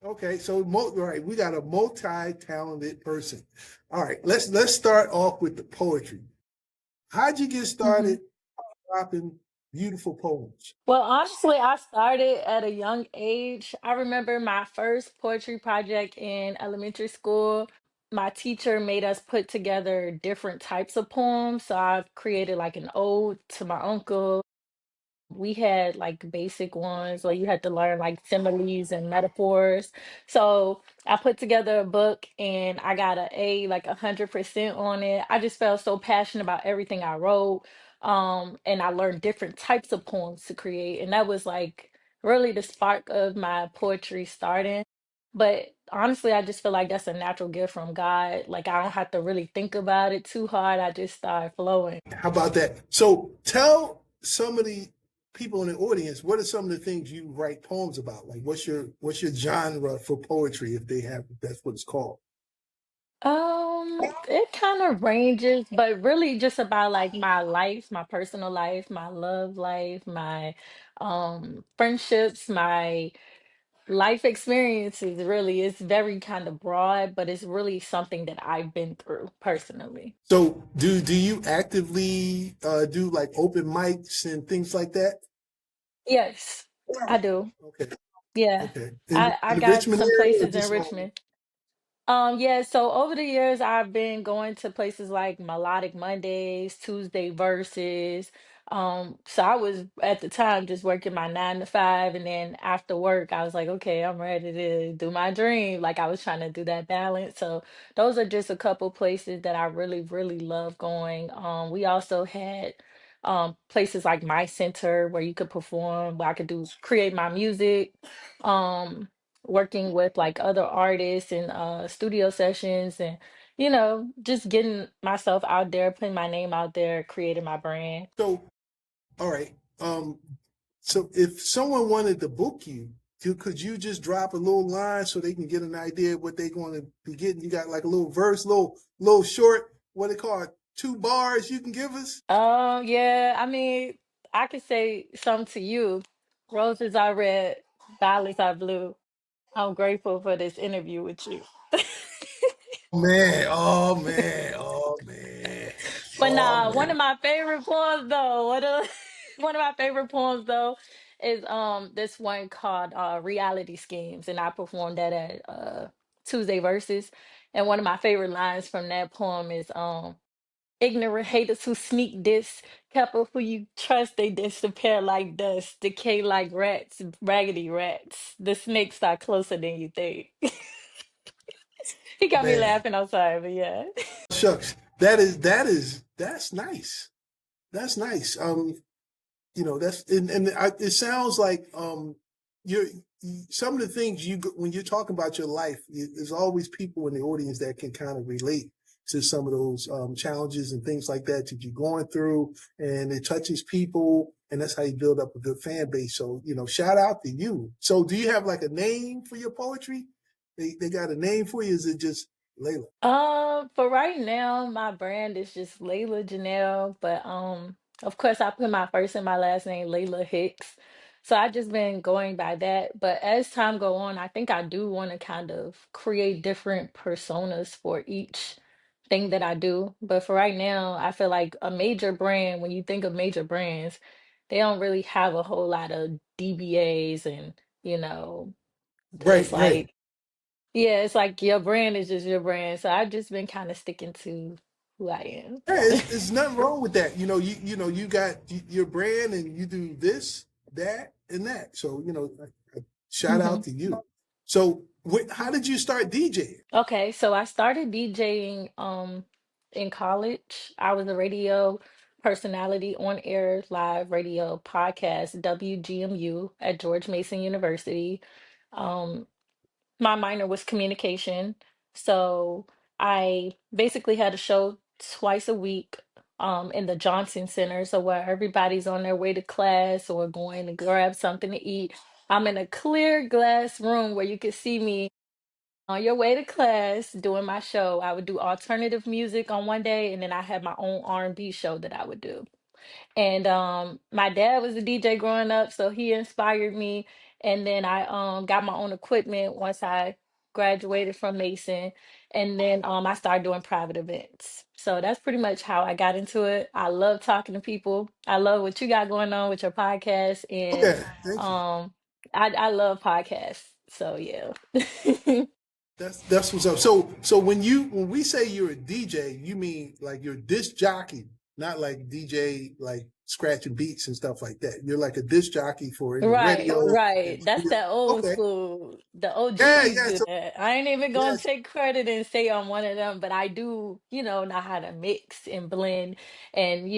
Okay, so right, we got a multi-talented person. All right, let's start off with the poetry. How'd you get hmm started dropping beautiful poems? Well, honestly, I started at a young age. I remember my first poetry project in elementary school. My teacher made us put together different types of poems. So I've created like an ode to my uncle. We had like basic ones where you had to learn like similes and metaphors. So I put together a book and I got an A, like 100% on it. I just felt so passionate about everything I wrote. And I learned different types of poems to create. And that was like really the spark of my poetry starting. But honestly, I just feel like that's a natural gift from God. Like I don't have to really think about it too hard. I just start flowing. How about that? So tell some of the people in the audience what are some of the things you write poems about? Like what's your genre for poetry if they have if that's what it's called? It kind of ranges, but really just about like my life, my personal life, my love life, my friendships, my life experiences. Really, it's very kind of broad, but it's really something that I've been through personally. So do you actively do like open mics and things like that? Yes, I do. Okay, Yeah. okay. I In the got Richmond some area or places in just Richmond. Yeah, so over the years, I've been going to places like Melodic Mondays, Tuesday Verses. So I was at the time just working my 9 to 5, and then after work, I was like, okay, I'm ready to do my dream. Like I was trying to do that balance. So those are just a couple places that I really, really love going. We also had places like My Center where you could perform, where I could do create my music. Working with like other artists and studio sessions and just getting myself out there, putting my name out there, creating my brand. so all right. So if someone wanted to book you, could you just drop a little line so they can get an idea of what they're going to be getting? You got like a little verse, little short, what they call it, 2 bars you can give us? Yeah, I mean, I could say something to you. Roses are red, violets are blue. I'm grateful for this interview with you. Man, oh man, oh man, But oh nah, one man. of my favorite poems though, one of my favorite poems though is this one called Reality Schemes, and I performed that at Tuesday Verses. And one of my favorite lines from that poem is ignorant haters who sneak this, careful who you trust, they disappear like dust, decay like rats, raggedy rats. The snakes are closer than you think. He got me Man, laughing outside, but yeah. shucks, that's nice. That's nice. That's and it sounds like you're some of the things when you're talking about your life, there's always people in the audience that can kind of relate to some of those challenges and things like that you're going through, and it touches people, and that's how you build up a good fan base. So shout out to you. So do you have like a name for your poetry? They got a name for you? Is it just Layla? For right now, my brand is just Layla Janelle, but of course, I put my first and my last name, Layla Hicks. So I just been going by that. But as time go on, I think I do want to kind of create different personas for each thing that I do. But for right now, I feel like a major brand, when you think of major brands, they don't really have a whole lot of DBAs and, you know, Right, it's right. like yeah, it's like your brand is just your brand. So I've just been kind of sticking to who I am. Yeah, it's nothing wrong with that. You got your brand and you do this, that, and that. So shout out hmm to you. So how did you start DJing? Okay, so I started DJing in college. I was a radio personality on air live radio podcast WGMU at George Mason University. Um my minor was communication. So I basically had a show twice a week in the Johnson Center. So where everybody's on their way to class or going to grab something to eat. I'm in a clear glass room where you can see me on your way to class doing my show. I would do alternative music on one day, and then I had my own R&B show that I would do. And my dad was a DJ growing up, so he inspired me. and then I got my own equipment once I graduated from Mason, and then I started doing private events. So that's pretty much how I got into it. I love talking to people. I love what you got going on with your podcast, and Okay, thank you. um I love podcasts. So yeah. That's what's up. So when we say you're a DJ, you mean like you're a disc jockey, not like DJ like scratching beats and stuff like that. You're like a disc jockey for any Right, radio and right. That's radio. that old Okay. school. The Yeah, OGs yeah. do So that. I ain't even gonna yes, take credit and say I'm one of them, but I do, know how to mix and blend and,